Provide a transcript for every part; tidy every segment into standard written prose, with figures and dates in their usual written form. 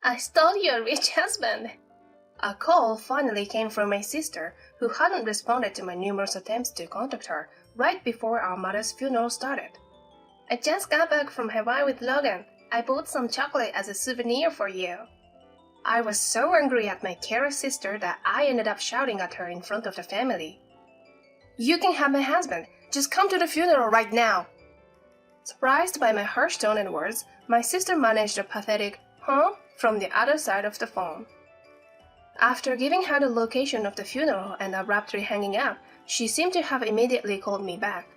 I stole your rich husband. A call finally came from my sister, who hadn't responded to my numerous attempts to contact her right before our mother's funeral started. I just got back from Hawaii with Logan. I bought some chocolate as a souvenir for you. I was so angry at my careless sister that I ended up shouting at her in front of the family. You can have my husband. Just come to the funeral right now. Surprised by my harsh tone and words, my sister managed a pathetic, "Huh?" from the other side of the phone. After giving her the location of the funeral and abruptly hanging up, she seemed to have immediately called me back.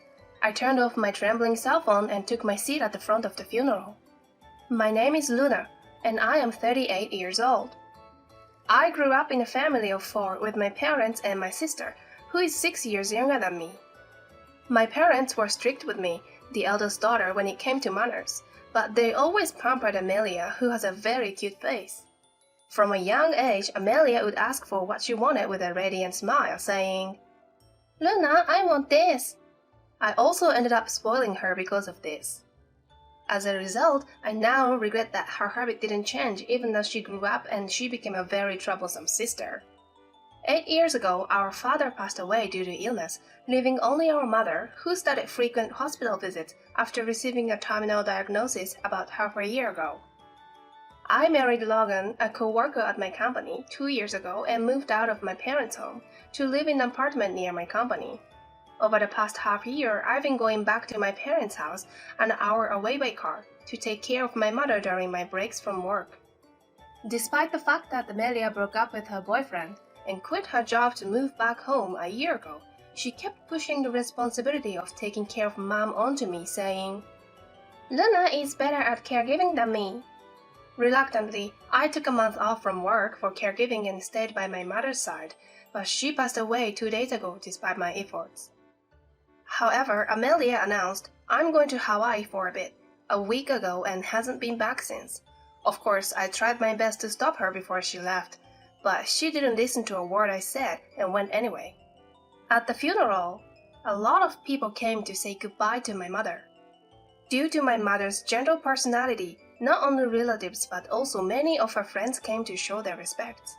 I turned off my trembling cell phone and took my seat at the front of the funeral. My name is Luna, and I am 38 years old. I grew up in a family of 4 with my parents and my sister, who is 6 years younger than me. My parents were strict with me, the eldest daughter, when it came to manners, but they always pampered Amelia, who has a very cute face. From a young age, Amelia would ask for what she wanted with a radiant smile, saying, "Luna, I want this." I also ended up spoiling her because of this. As a result, I now regret that her habit didn't change even as she grew up and she became a very troublesome sister. 8 years ago, our father passed away due to illness, leaving only our mother, who started frequent hospital visits after receiving a terminal diagnosis about half a year ago. I married Logan, a co-worker at my company, 2 years ago and moved out of my parents' home to live in an apartment near my company. Over the past half year, I've been going back to my parents' house an hour away by car to take care of my mother during my breaks from work. Despite the fact that Amelia broke up with her boyfriend and quit her job to move back home a year ago, she kept pushing the responsibility of taking care of Mom onto me, saying, "Luna is better at caregiving than me." Reluctantly, I took a month off from work for caregiving and stayed by my mother's side, but she passed away 2 days ago despite my efforts. However, Amelia announced, "I'm going to Hawaii for a bit," a week ago and hasn't been back since. Of course, I tried my best to stop her before she left, but she didn't listen to a word I said and went anyway. At the funeral, a lot of people came to say goodbye to my mother. Due to my mother's gentle personality, not only relatives but also many of her friends came to show their respects.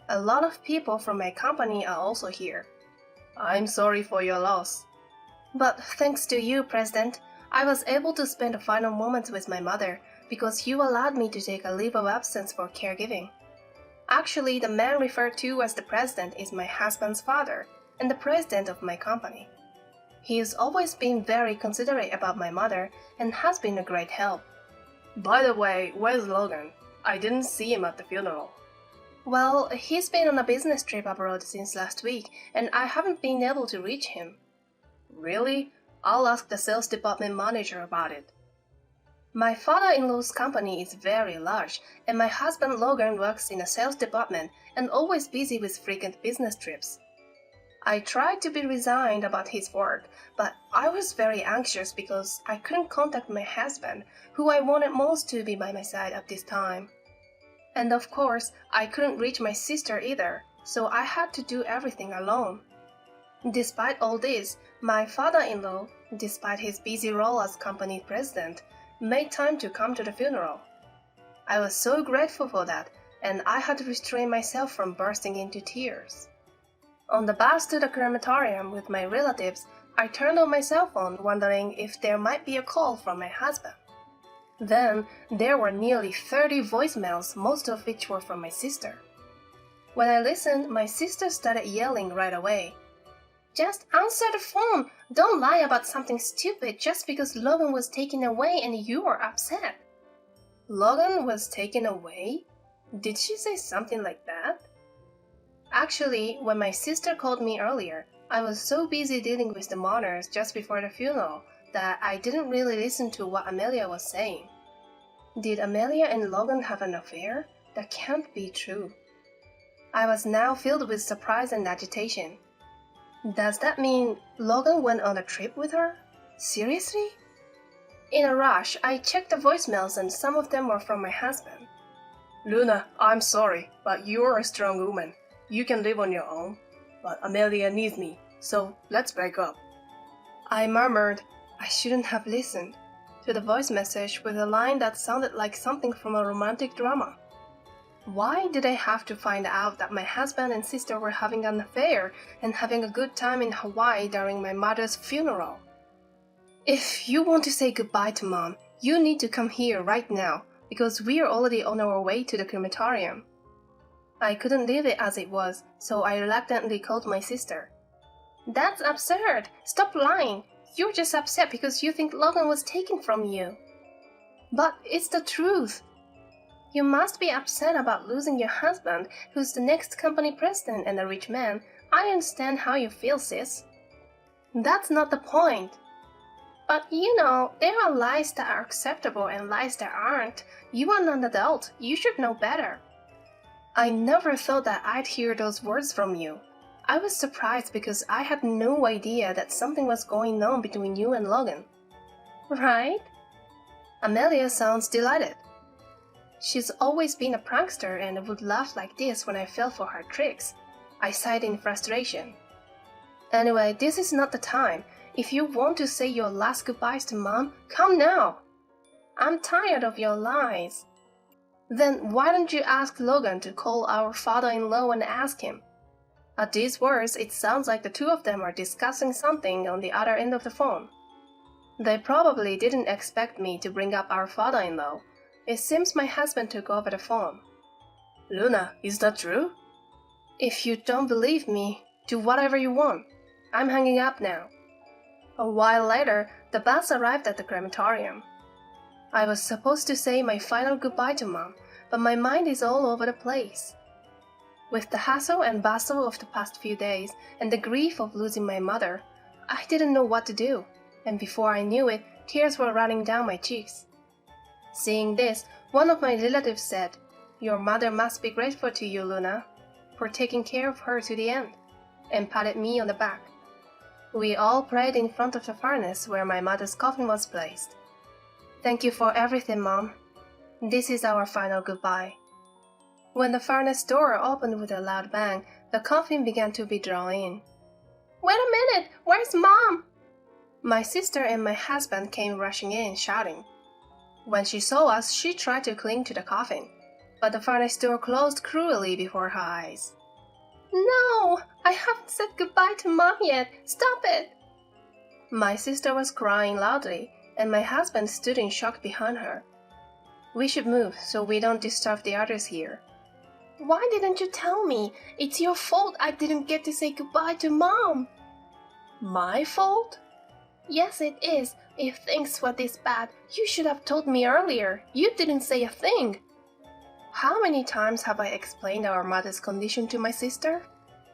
A lot of people from my company are also here. I'm sorry for your loss. But thanks to you, President, I was able to spend the final moments with my mother because you allowed me to take a leave of absence for caregiving. Actually, the man referred to as the President is my husband's father and the president of my company. He has always been very considerate about my mother and has been a great help. By the way, where's Logan? I didn't see him at the funeral. Well, he's been on a business trip abroad since last week, and I haven't been able to reach him. Really? I'll ask the sales department manager about it. My father-in-law's company is very large, and my husband Logan works in the sales department and always busy with frequent business trips. I tried to be resigned about his work, but I was very anxious because I couldn't contact my husband, who I wanted most to be by my side at this time. And of course, I couldn't reach my sister either, so I had to do everything alone. Despite all this, my father-in-law, despite his busy role as company president, made time to come to the funeral. I was so grateful for that, and I had to restrain myself from bursting into tears. On the bus to the crematorium with my relatives, I turned on my cell phone wondering if there might be a call from my husband. Then, there were nearly 30 voicemails, most of which were from my sister. When I listened, my sister started yelling right away. "Just answer the phone! Don't lie about something stupid just because Logan was taken away and you are upset." Logan was taken away? Did she say something like that? Actually, when my sister called me earlier, I was so busy dealing with the mourners just before the funeral that I didn't really listen to what Amelia was saying. Did Amelia and Logan have an affair? That can't be true. I was now filled with surprise and agitation. Does that mean Logan went on a trip with her? Seriously? In a rush, I checked the voicemails and some of them were from my husband. "Luna, I'm sorry, but you're a strong woman. You can live on your own. But Amelia needs me, so let's break up." I murmured, I shouldn't have listened, to the voice message with a line that sounded like something from a romantic drama. Why did I have to find out that my husband and sister were having an affair and having a good time in Hawaii during my mother's funeral? If you want to say goodbye to Mom, you need to come here right now, because we are already on our way to the crematorium. I couldn't leave it as it was, so I reluctantly called my sister. That's absurd! Stop lying! You're just upset because you think Logan was taken from you. But it's the truth. You must be upset about losing your husband, who's the next company president and a rich man. I understand how you feel, sis. That's not the point. But you know, there are lies that are acceptable and lies that aren't. You are an adult. You should know better. I never thought that I'd hear those words from you. I was surprised because I had no idea that something was going on between you and Logan. Right? Amelia sounds delighted. She's always been a prankster and would laugh like this when I fell for her tricks. I sighed in frustration. Anyway, this is not the time. If you want to say your last goodbyes to Mom, come now. I'm tired of your lies. Then why don't you ask Logan to call our father-in-law and ask him? At these words, it sounds like the two of them are discussing something on the other end of the phone. They probably didn't expect me to bring up our father-in-law. It seems my husband took over the phone. Luna, is that true? If you don't believe me, do whatever you want. I'm hanging up now. A while later, the bus arrived at the crematorium. I was supposed to say my final goodbye to Mom, but my mind is all over the place. With the hustle and bustle of the past few days and the grief of losing my mother, I didn't know what to do, and before I knew it, tears were running down my cheeks. Seeing this, one of my relatives said, "Your mother must be grateful to you, Luna, for taking care of her to the end," and patted me on the back. We all prayed in front of the furnace where my mother's coffin was placed. Thank you for everything, Mom. This is our final goodbye. When the furnace door opened with a loud bang, the coffin began to be drawn in. Wait a minute! Where's Mom? My sister and my husband came rushing in, shouting. When she saw us, she tried to cling to the coffin, but the furnace door closed cruelly before her eyes. No! I haven't said goodbye to Mom yet! Stop it! My sister was crying loudly, and my husband stood in shock behind her. We should move so we don't disturb the others here. Why didn't you tell me? It's your fault I didn't get to say goodbye to Mom. My fault? Yes, it is. If things were this bad, you should have told me earlier. You didn't say a thing. How many times have I explained our mother's condition to my sister?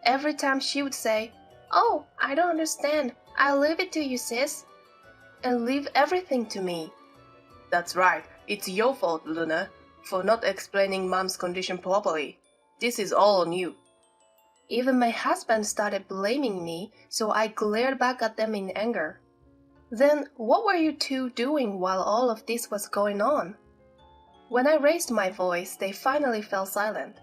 Every time she would say, "Oh, I don't understand. I'll leave it to you, sis," and leave everything to me. That's right. It's your fault, Luna, for not explaining Mom's condition properly. This is all on you. Even my husband started blaming me, so I glared back at them in anger. Then what were you two doing while all of this was going on? When I raised my voice, they finally fell silent.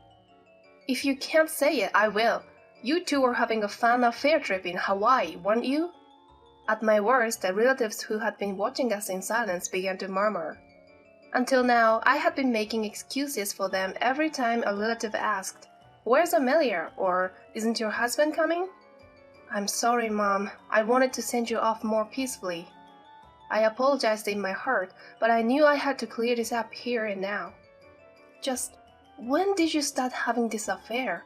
If you can't say it, I will. You two were having a fun affair trip in Hawaii, weren't you? At my words, the relatives who had been watching us in silence began to murmur. Until now, I had been making excuses for them every time a relative asked, "Where's Amelia?" or "Isn't your husband coming?" I'm sorry, Mom. I wanted to send you off more peacefully. I apologized in my heart, but I knew I had to clear this up here and now. Just, when did you start having this affair?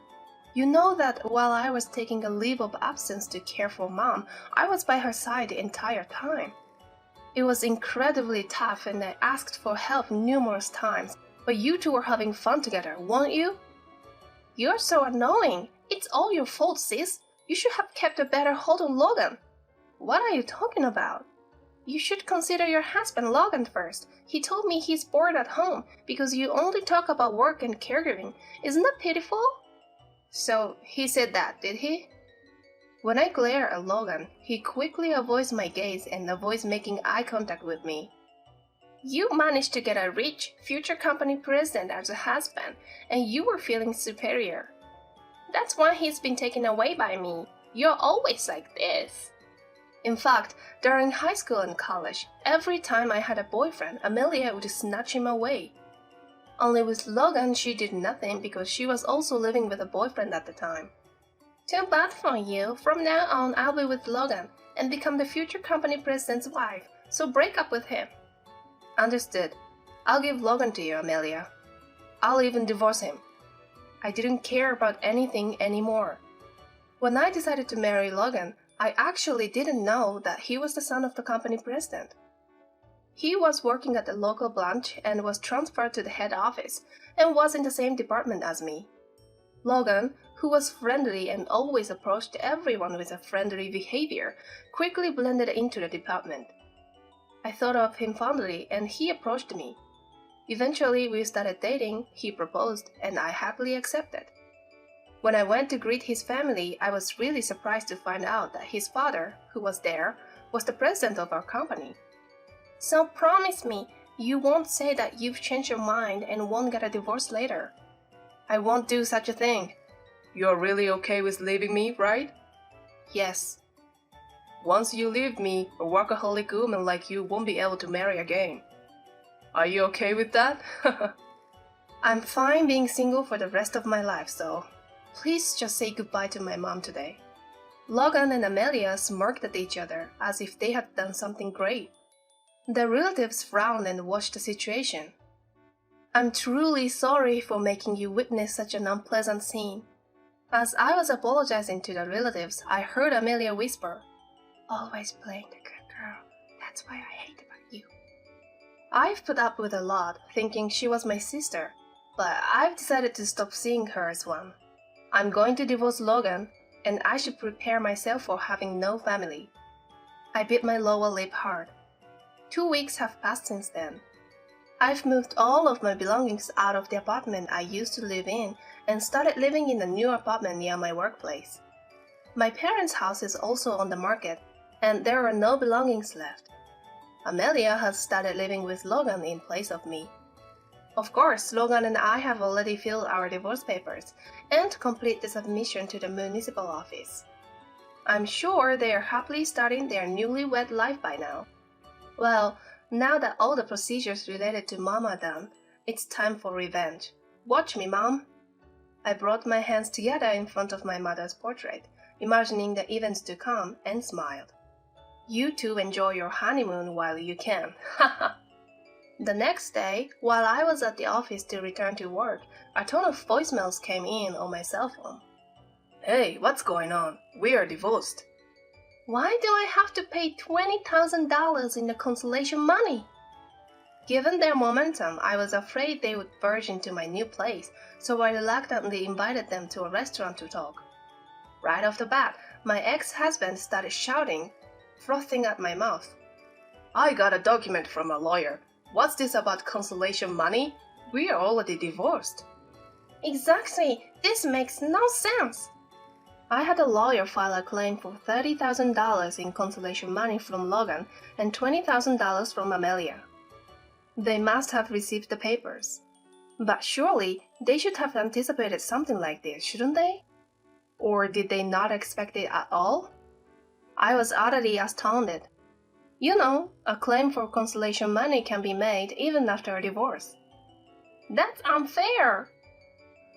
You know that while I was taking a leave of absence to care for Mom, I was by her side the entire time. It was incredibly tough and I asked for help numerous times, but you two were having fun together, weren't you? You're so annoying. It's all your fault, sis. You should have kept a better hold on Logan. What are you talking about? You should consider your husband Logan first. He told me he's bored at home because you only talk about work and caregiving. Isn't that pitiful? So he said that, did he? When I glare at Logan, he quickly avoids my gaze and avoids making eye contact with me. You managed to get a rich, future company president as a husband, and you were feeling superior. That's why he's been taken away by me. You're always like this. In fact, during high school and college, every time I had a boyfriend, Amelia would snatch him away. Only with Logan, she did nothing because she was also living with a boyfriend at the time. Too bad for you. From now on, I'll be with Logan and become the future company president's wife, so break up with him. Understood. I'll give Logan to you, Amelia. I'll even divorce him. I didn't care about anything anymore. When I decided to marry Logan, I actually didn't know that he was the son of the company president. He was working at the local branch and was transferred to the head office and was in the same department as me. Logan, who was friendly and always approached everyone with a friendly behavior, quickly blended into the department. I thought of him fondly and he approached me. Eventually, we started dating, he proposed, and I happily accepted. When I went to greet his family, I was really surprised to find out that his father, who was there, was the president of our company. So promise me, you won't say that you've changed your mind and won't get a divorce later. I won't do such a thing. You're really okay with leaving me, right? Yes. Once you leave me, a workaholic woman like you won't be able to marry again. Are you okay with that? I'm fine being single for the rest of my life, so please just say goodbye to my mom today. Logan and Amelia smirked at each other as if they had done something great. The relatives frowned and watched the situation. I'm truly sorry for making you witness such an unpleasant scene. As I was apologizing to the relatives, I heard Amelia whisper, Always playing the good girl. That's why I hate about you. I've put up with a lot, thinking she was my sister, but I've decided to stop seeing her as one. I'm going to divorce Logan, and I should prepare myself for having no family. I bit my lower lip hard. 2 weeks have passed since then. I've moved all of my belongings out of the apartment I used to live in and started living in a new apartment near my workplace. My parents' house is also on the market, and there are no belongings left. Amelia has started living with Logan in place of me. Of course, Logan and I have already filled our divorce papers and completed the submission to the municipal office. I'm sure they are happily starting their newlywed life by now. Well, now that all the procedures related to Mom are done, it's time for revenge. Watch me, Mom. I brought my hands together in front of my mother's portrait, imagining the events to come, and smiled. You two enjoy your honeymoon while you can. Haha. The next day, while I was at the office to return to work, a ton of voicemails came in on my cell phone. Hey, what's going on? We are divorced. Why do I have to pay $20,000 in the consolation money? Given their momentum, I was afraid they would barge into my new place, so I reluctantly invited them to a restaurant to talk. Right off the bat, my ex-husband started shouting, frothing at my mouth. I got a document from a lawyer. What's this about consolation money? We are already divorced. Exactly, this makes no sense. I had a lawyer file a claim for $30,000 in consolation money from Logan and $20,000 from Amelia. They must have received the papers. But surely, they should have anticipated something like this, shouldn't they? Or did they not expect it at all? I was utterly astounded. You know, a claim for consolation money can be made even after a divorce. That's unfair!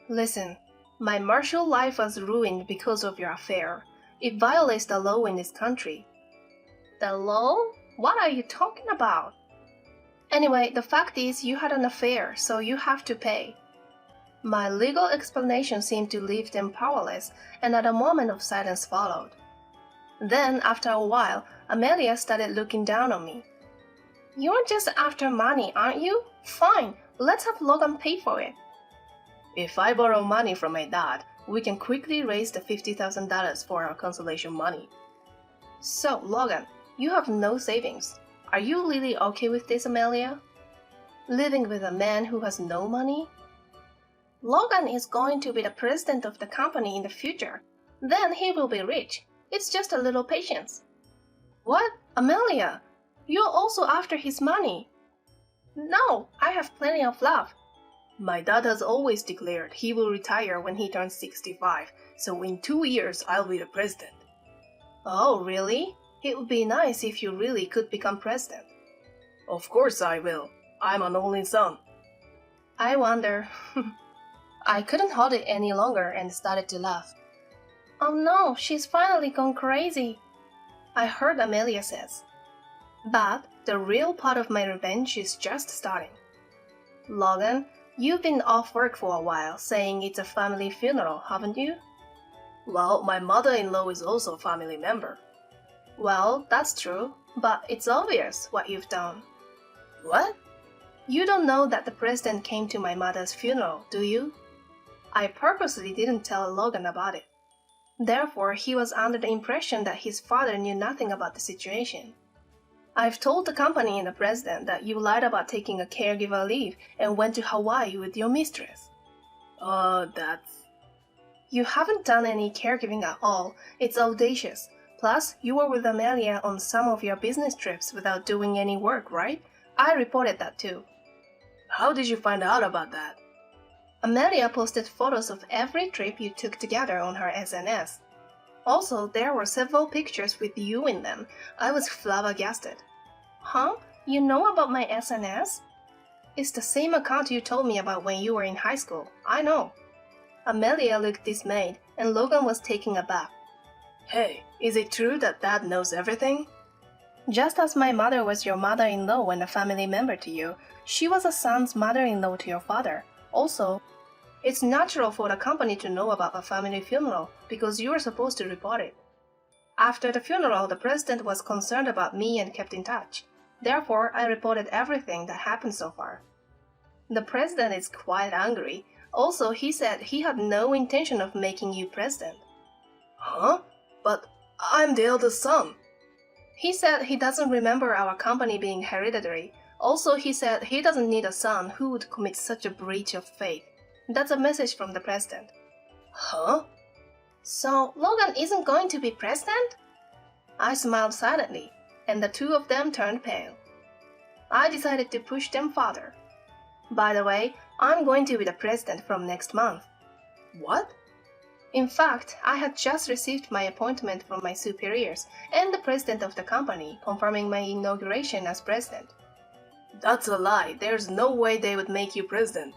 Listen, my martial life was ruined because of your affair. It violates the law in this country. The law? What are you talking about? Anyway, the fact is you had an affair, so you have to pay. My legal explanation seemed to leave them powerless, and a moment of silence followed. Then, after a while, Amelia started looking down on me. You're just after money, aren't you? Fine, let's have Logan pay for it. If I borrow money from my dad, we can quickly raise the $50,000 for our consolation money. So, Logan, you have no savings. Are you really okay with this, Amelia? Living with a man who has no money? Logan is going to be the president of the company in the future. Then he will be rich. It's just a little patience. What? Amelia? You're also after his money. No, I have plenty of love. My dad has always declared he will retire when he turns 65, so in 2 years I'll be the president. Oh, really? It would be nice if you really could become president. Of course I will. I'm an only son. I wonder. I couldn't hold it any longer and started to laugh. Oh no, she's finally gone crazy, I heard Amelia says. But the real part of my revenge is just starting. Logan, you've been off work for a while saying it's a family funeral, haven't you? Well, my mother-in-law is also a family member. Well, that's true, but it's obvious what you've done. What? You don't know that the president came to my mother's funeral, do you? I purposely didn't tell Logan about it. Therefore, he was under the impression that his father knew nothing about the situation. I've told the company and the president that you lied about taking a caregiver leave and went to Hawaii with your mistress. That's... You haven't done any caregiving at all. It's audacious. Plus, you were with Amelia on some of your business trips without doing any work, right? I reported that too. How did you find out about that? Amelia posted photos of every trip you took together on her SNS. Also, there were several pictures with you in them. I was flabbergasted. Huh? You know about my SNS? It's the same account you told me about when you were in high school. I know. Amelia looked dismayed, and Logan was taken aback. Hey, is it true that Dad knows everything? Just as my mother was your mother-in-law and a family member to you, she was a son's mother-in-law to your father. Also, it's natural for the company to know about a family funeral because you were supposed to report it. After the funeral, the president was concerned about me and kept in touch. Therefore, I reported everything that happened so far. The president is quite angry. Also, he said he had no intention of making you president. Huh? But I'm the eldest son. He said he doesn't remember our company being hereditary. Also, he said he doesn't need a son who would commit such a breach of faith. That's a message from the president. Huh? So, Logan isn't going to be president? I smiled silently, and the two of them turned pale. I decided to push them further. By the way, I'm going to be the president from next month. What? In fact, I had just received my appointment from my superiors and the president of the company confirming my inauguration as president. That's a lie. There's no way they would make you president.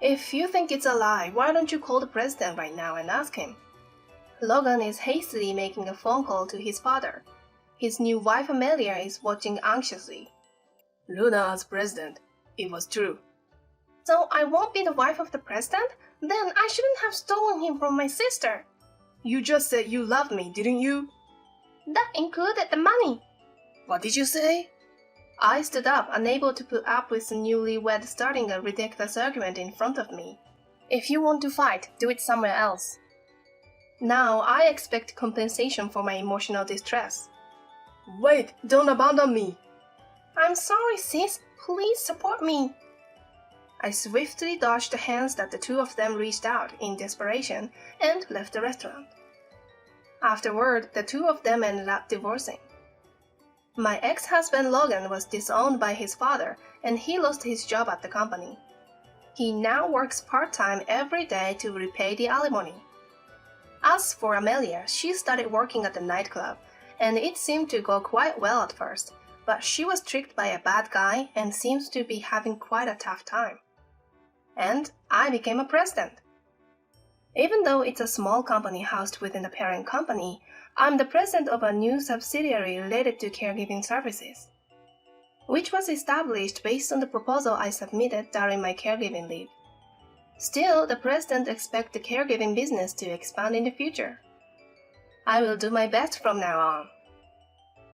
If you think it's a lie, why don't you call the president right now and ask him? Logan is hastily making a phone call to his father. His new wife Amelia is watching anxiously. Luna as president. It was true. So I won't be the wife of the president? Then I shouldn't have stolen him from my sister. You just said you loved me, didn't you? That included the money. What did you say? I stood up, unable to put up with the newlywed starting a ridiculous argument in front of me. If you want to fight, do it somewhere else. Now I expect compensation for my emotional distress. Wait, don't abandon me. I'm sorry, sis. Please support me. I swiftly dodged the hands that the two of them reached out in desperation and left the restaurant. Afterward, the two of them ended up divorcing. My ex-husband Logan was disowned by his father and he lost his job at the company. He now works part-time every day to repay the alimony. As for Amelia, she started working at the nightclub, and it seemed to go quite well at first, but she was tricked by a bad guy and seems to be having quite a tough time. And I became a president. Even though it's a small company housed within the parent company, I'm the president of a new subsidiary related to caregiving services, which was established based on the proposal I submitted during my caregiving leave. Still, the president expects the caregiving business to expand in the future. I will do my best from now on.